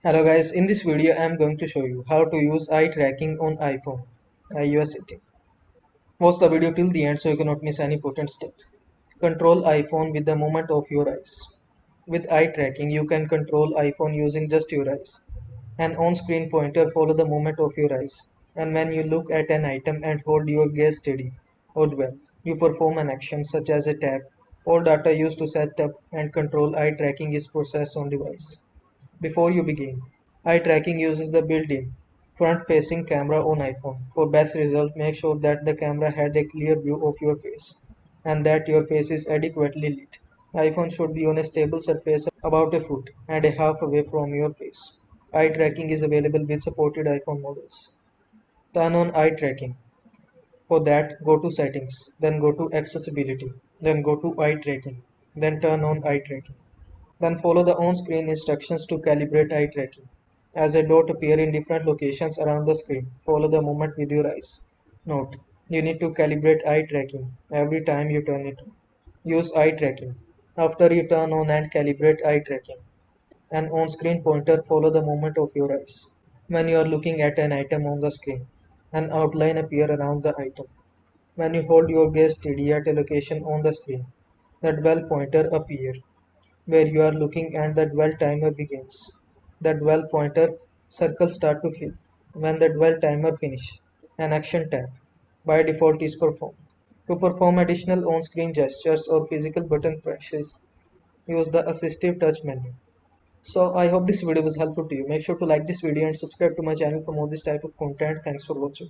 Hello guys, in this video I am going to show you how to use eye tracking on iPhone, iOS setting. Watch the video till the end so you cannot miss any important step. Control iPhone with the movement of your eyes. With eye tracking you can control iPhone using just your eyes. An on-screen pointer follow the movement of your eyes. And when you look at an item and hold your gaze steady or dwell, you perform an action such as a tap. All data used to set up and control eye tracking is processed on device. Before you begin, eye tracking uses the built-in front-facing camera on iPhone. For best result, make sure that the camera had a clear view of your face and that your face is adequately lit. iPhone should be on a stable surface about a foot and a half away from your face. Eye tracking is available with supported iPhone models. Turn on eye tracking. For that, go to Settings, then go to Accessibility, then go to Eye Tracking, then turn on eye tracking. Then follow the on-screen instructions to calibrate eye tracking. As a dot appear in different locations around the screen, follow the movement with your eyes. Note: you need to calibrate eye tracking every time you turn it on. Use eye tracking. After you turn on and calibrate eye tracking, an on-screen pointer follow the movement of your eyes. When you are looking at an item on the screen, an outline appear around the item. When you hold your gaze steady at a location on the screen, the dwell pointer appear where you are looking and the dwell timer begins. The dwell pointer circles start to fill. When the dwell timer finish, an action tap by default is performed. To perform additional on-screen gestures or physical button presses, use the assistive touch menu. So I hope this video was helpful to you. Make sure to like this video and subscribe to my channel for more this type of content. Thanks for watching.